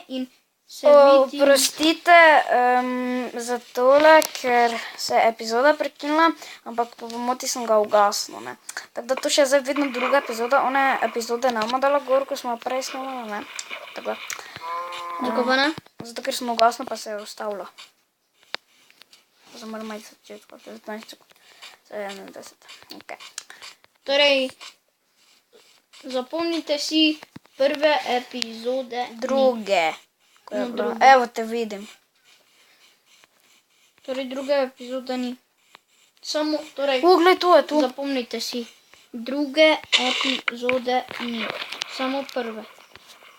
in se vidi... Oprostite za tole, ker se je epizoda prekinila, ampak po pomoti sem ga ugasnil, ne. Tako da to še je zdaj vedno druga epizoda, one epizode ne bomo dala gor, ko smo jo prej snemali, ne. Tako da. Zakaj pa ne? Zato, ker sem ugasnil, pa se je ustavilo. Zdaj moramo iti začetka, 19 sekund. 27, okej. Torej, zapomnite si prve epizode. Druge. No, druge. Evo te vidim. Torej, druge epizode ni. Samo, torej, Glej, tu je, tu. zapomnite si. Druge epizode ni. Samo prve.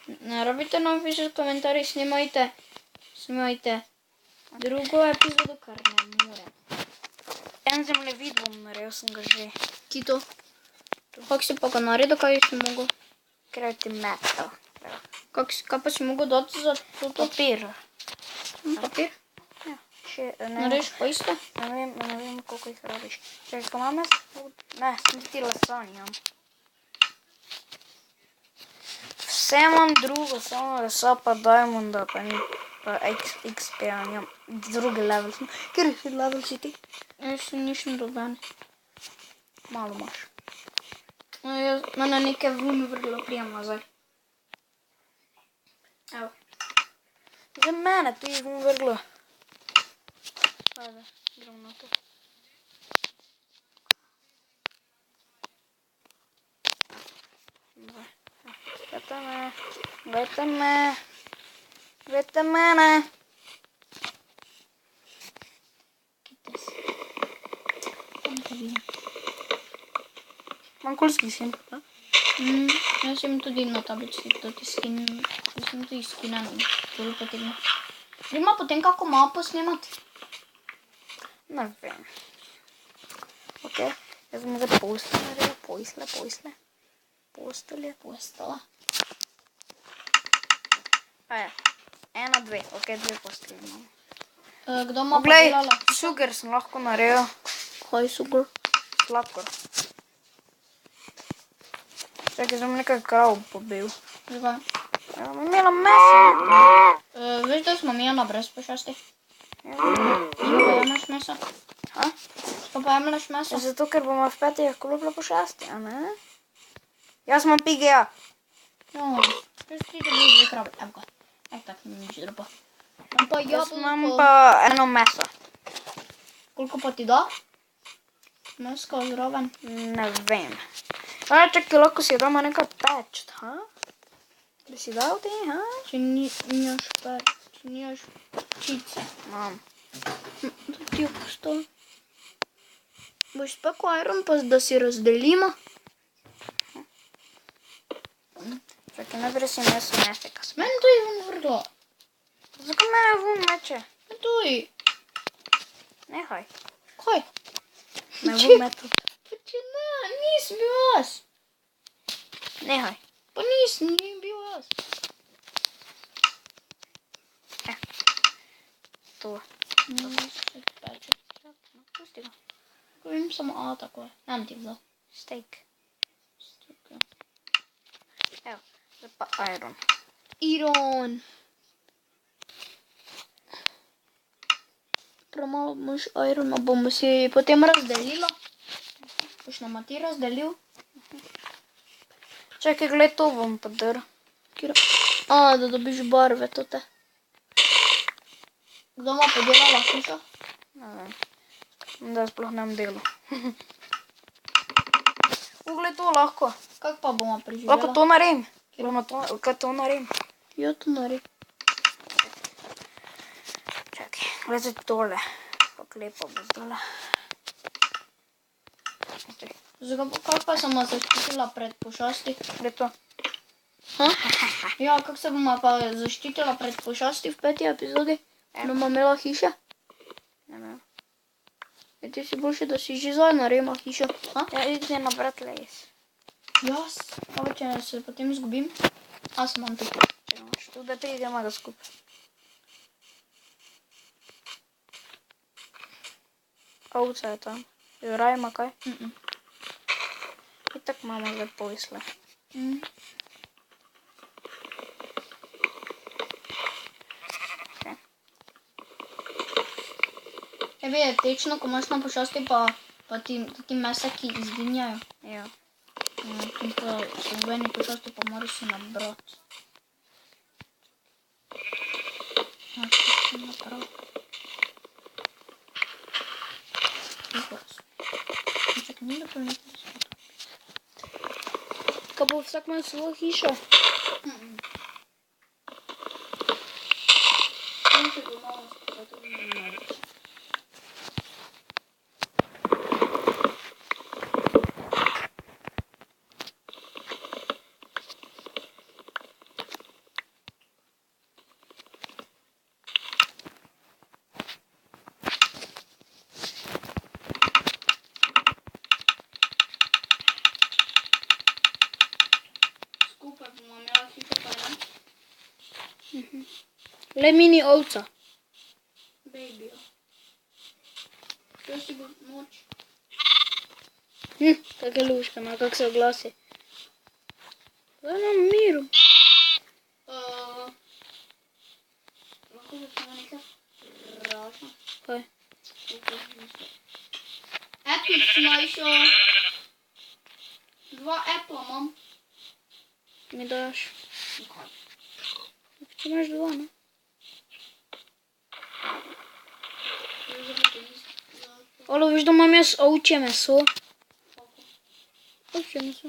Ne rabite nam pišati komentarji, snimajte drugo epizodo, kar ne more. En zemljevid bom naredil, sem ga že. Ki to? Kako si pa ga naredil, kaj si mogel? Krati metal. Kaj pa si mogel dati za to? Papir. Papir? Ja, še, ne. Narediš pa isto? Ne vem, koliko jih rabiš. Čekaj, ko imam jaz? Ne, sem ti lasanjam. Vse imam drugo, samo lesa pa Diamonda, pa ni, pa XP-a nimam. Drugi level sem. Kjer si level si ti? Jaz si nisem doben. Malo imaš. Mene nekaj vun vrlo prijem nazaj. Evo. Za mene tu je vun vrlo. Ajde, gremo na to. Glejte mene. Manjkolski sin. Jaz imam tudi na tablici, tudi skin. Jaz sem tudi skinen, tudi potegnil. Gremo potem kako mapo snemati? Ne vem. Ok, jaz bom zdaj postelj naredil, posle. Postelje. Postala. Aja, 1, 2, ok, 2 postelje imam. Kdo ima pa Glej, delala? sugar sem lahko naredil. Kaj sugar? Sladkor. Čakaj, zdaj bom nekaj krav pobil. Zakaj? Ja, bom imela meso. Veš, da smo mijena brez pošasti? Ja, Zakaj pa jemljaš meso? Ha? Zakaj pa jemljaš meso? Zato, ker bomo v 5 klopila pošasti, a ne? Jaz imam PGA. No, veš ti dobiš 2 krave. Evo ga. Tak mi nič drugo. Imam pa Jaz imam jabolko. pa eno meso. Koliko pa ti da? Mesko zraven. Ne vem. A, čakaj, lahko si damo nekaj pečt, ha? Bi si dal ti, ha? Če nimaš čice. Imam. Da ti je postalo. Boš spekel iron pa da si razdelimo? Čakaj, najprej si meso nefeka. Meni to je vun vrlo. Zakaj mene vun meče? Meni to je. Nehaj. Kaj? Me vun metu. Pa če ne, nisem bil jaz. Nehaj. Pa nisem bil jaz. To. Se peče. Pusti ga. Ko vem samo tako je. Nem ti vzal. Steak. Evo, zdaj pa iron. Iron. Premalo boš irona, bomo si potem razdelila. Boš nama ti razdelil. Čakaj, gled, to bom podrl. Da dobiš barve tote. Kdo ima podelala hišo? Ne vem. Da sploh nem delo. Gled, to lahko. Kako pa bomo preživela? Lahko to naredim. Kaj to naredim? Ja, to naredi. Čakaj, gled, tole. Kako lepo bo zdala. Kako pa sem zaščitila pred pošasti? Gled to. Ja, kako se bomo pa zaščitila pred pošasti v 5. epizodi? Bomo imela hiše? Ne vem. Ti si boljše, da si že zdaj naredila hišo. Ja, idi nabrat les. Jaz? Kaj če se potem izgubim? Sem imam tukaj. Če imaš tu, da pridemo ga skupaj. Ovca je tam. Juraj ima kaj? Itak imamo zdaj posle. Tebi je tečno, ko imaš na pošasti pa ti mesaki izginjajo. Ja. In pa v obeni pošasti pa moraš si nabrati. Što sem napravil? Čakaj, ni da pa nekaj zgodil. Kaj bo vsak imel svojo hišo? Skupaj bomo imela hišo pa ne? Le mini ovca. Baby-jo. Što si bo noč? Kakaj luška, no, kak se oglasi. Zdaj na miru. Lahko bi samo nekaj vprašal. Kaj? Apple slice. 2 Apple imam. Mi daš. Kaj? Če imaš 2, ne? Alo, veš, da imam jaz ovčje meso? Ovčje meso.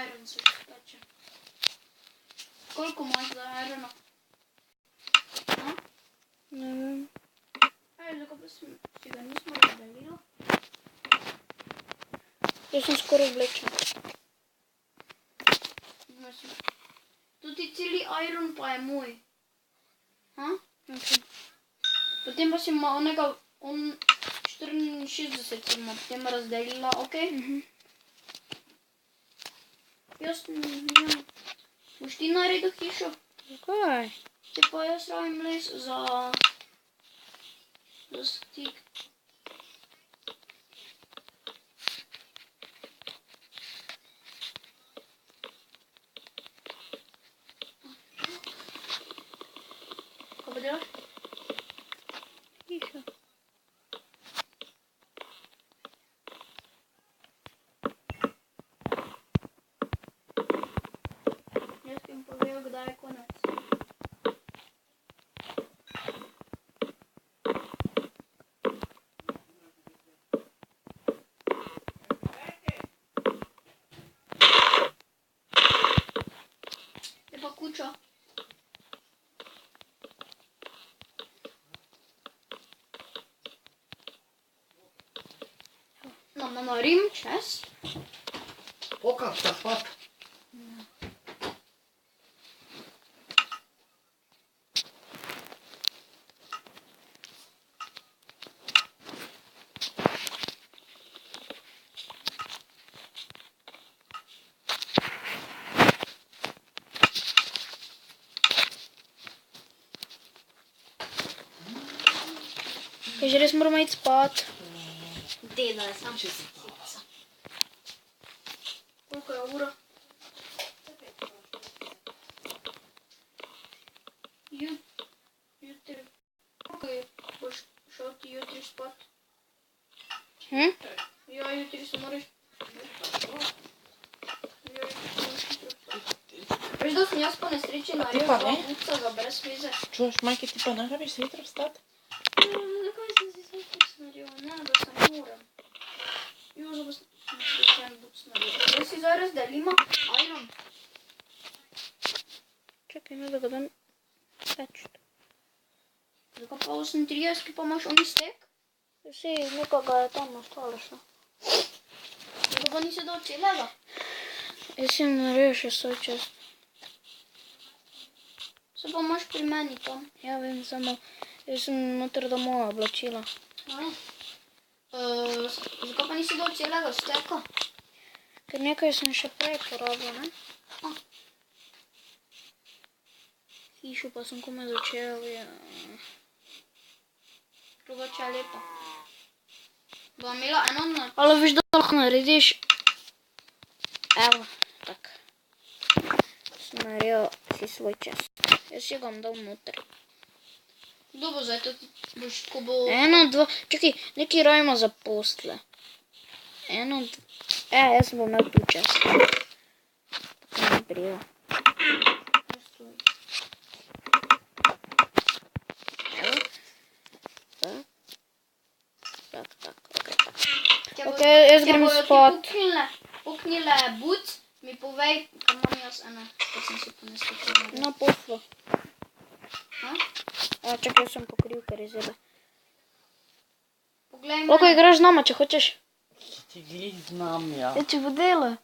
Iron se peče. Koliko imaš za irona? Ne vem. Zakaj pa si ga nismo razdelila? Jaz sem skoraj oblečen. Tudi celi iron pa je moj. Ok. Potem pa si ima onega, on 64 si ima potem razdelila, ok? Jaz ne. Boš ti naredil hišo? Zakaj? Te pa jaz rabim les za stik. Kaj pa delaš? Hiša. Jaz bi jim povedal, kdaj je konec. Je pa kuča. Narim čez. Pokap ta pat. Kaj že res moramo iti spat? Deda je sam sica. Koliko je ura? Jutri. Koliko boš šel ti jutri spat? Ja, jutri se moraš. Veš, da sem jaz po nesreči naredil pa 2 ne? buca za brez veze. Čuješ, majke, ti pa ne rabiš zjutraj vstati? Zakaj sem si sam buc naredil? Ne, da se moram. Zdaj pa sem en buc naredil. Zdaj si zdaj razdelimo iron. Čakaj, ne da ga dam peč. Zakaj pa 38, pa imaš oni stek? Vsi, nekoga je tam ostalo še. Zakaj pa nisi dal celega? Jaz sem naredil še svoj čas. Se pa imaš pri meni tam. Ja, vem, samo jaz sem noter da moja oblačila. Zakaj pa nisi dal celega steka? Ker nekaj sem še prej porabil, ne? Hišo pa sem komaj začel, ja. Drugače je lepa. Bo imela eno na... Ali veš, da lahko narediš? Evo, tak. Sem naredil si svoj čas. Jaz si ga bom dal noter. Kdo bo zdaj to boš, ko bo... 1, 2, čakaj, nekaj rajmo za postle. 1, 2, jaz bom imel tu čas. Tako mi prija. Evo. Tak, okej. Okej, jaz grem spat. Puknile buc, mi povej, kam imam jaz ena, ko sem si ponesla. Na poslu. Ha? Čakaj, jaz sem pokril, ker je zebe. Poglej Lahko me. igraš z nama, če hočeš. Ti glih znam, ja. Če bo delo.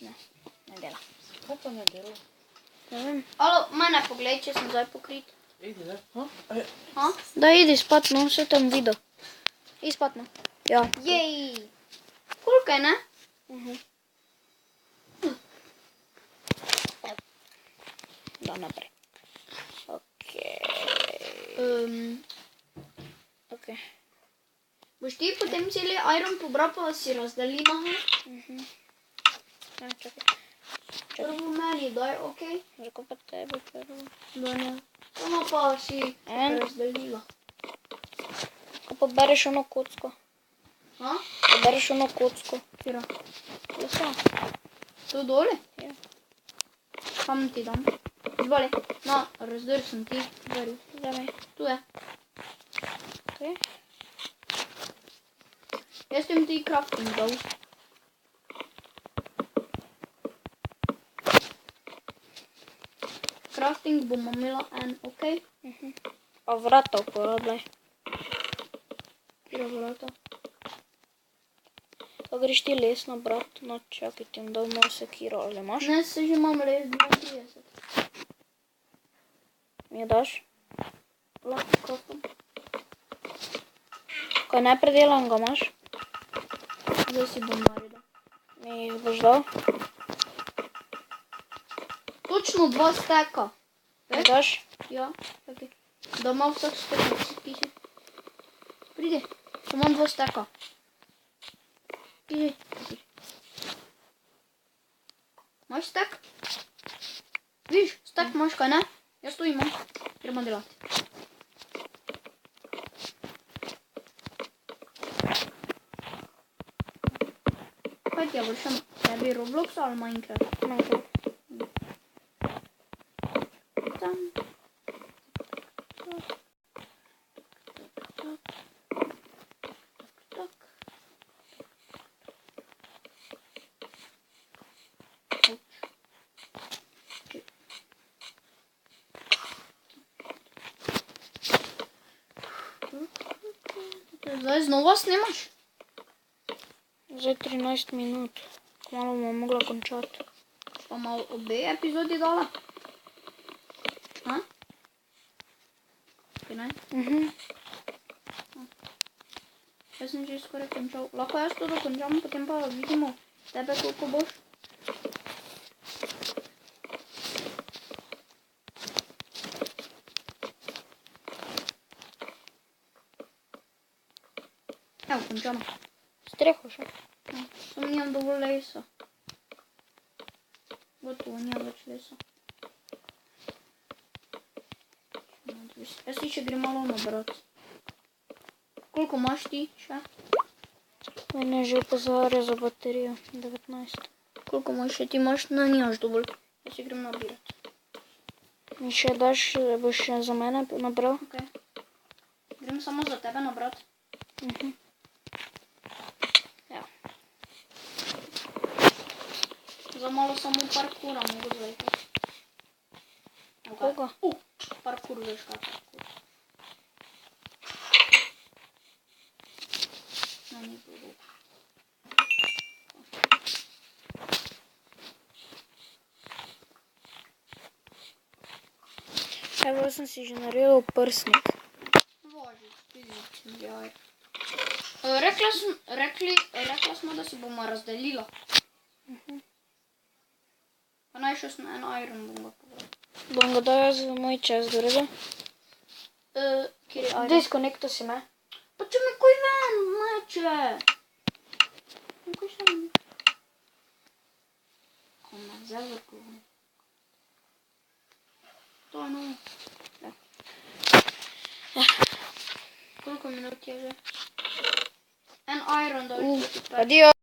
Ne dela. Kaj pa ne dela? Ne vem. Alo, mene poglej, če sem zdaj pokrit. Idi, ne? Ha? Ha? Da, idi spat, no, vse tam videl. Idi spat, no. Ja. Jej. Koliko je, ne? Da, naprej. Okej. Okej. Boš ti potem celi iron pobral, pa si razdeli noge? Ja, čakaj. Prvo meni, daj, okej? Zakaj pa tebi prvo? Da ne. Samo pa si En. razdelila. Ko pa bereš ono kocko. Ha? Ko bereš ono kocko. Kira. Lesa. To dole? Ja. Kam ti dam? Izvoli. No, razdel sem ti. Beri. Zdaj. Tu je. Okej. Jaz sem ti crafting dal. Crafting bomo imela en, okej? Pa vrata uporabljaj. Kira vrata. Pa greš ti les nabrat. No, čakaj, ti bom dal malo sekiro, ali imaš? Ne, se že imam les 32. Mi jo daš? Lahko craftam. Kaj nepredelan ga imaš? Zdaj si bom naredil. Mi jih boš dal? Točno 2 steka. Mi daš? Ja, čakaj. Da imam vsak stek, si piši. Pridi, da imam 2 steka. Piši. Imaš stek? Viš, stek imaš, kaj ne? Jaz to imam. Gremo delati. Kaj ti je vršem? Tebi Roblox ali Minecraft? Minecraft. Tam. Tak. Zdaj znova snimaš? Zdaj 13 minut. Kmalo bomo mogla končati. Pa malo obe epizodi dala? Ha? Ti ne? Jaz sem že skoraj končal. Lahko jaz to dokončam, potem pa vidimo tebe, koliko boš. Evo, končamo. Streho še. Samo nimam dovolj lesa. Gotovo, nimam več lesa. Jaz si še grem malo nabrat. Koliko imaš ti še? Mene že opozarja za baterijo. 19. Koliko imaš še? Ti imaš? Ne, nimaš dovolj. Jaz si grem nabirat. Mi še daš, boš še za mene nabral? Ok. Grem samo za tebe nabrat. Ja. Za malo samo parkura mogo zlejkati. Koga? Parkur, veš kaj parkur. No, ni bilo. Evo, jaz sem si že naredil prsnik. Važi, vidiš, jaj. Rekla smo, da si bomo razdelila. Pa naj še sem en iron bom ga pobral. Bom ga dal jaz za moj čas, do redu? Kjer je iron? Disconnecto si me. Pa če me koj ven, meče. Me koj še zavrklo. To je no. Koliko minuti je že? En iron dol. Adijo.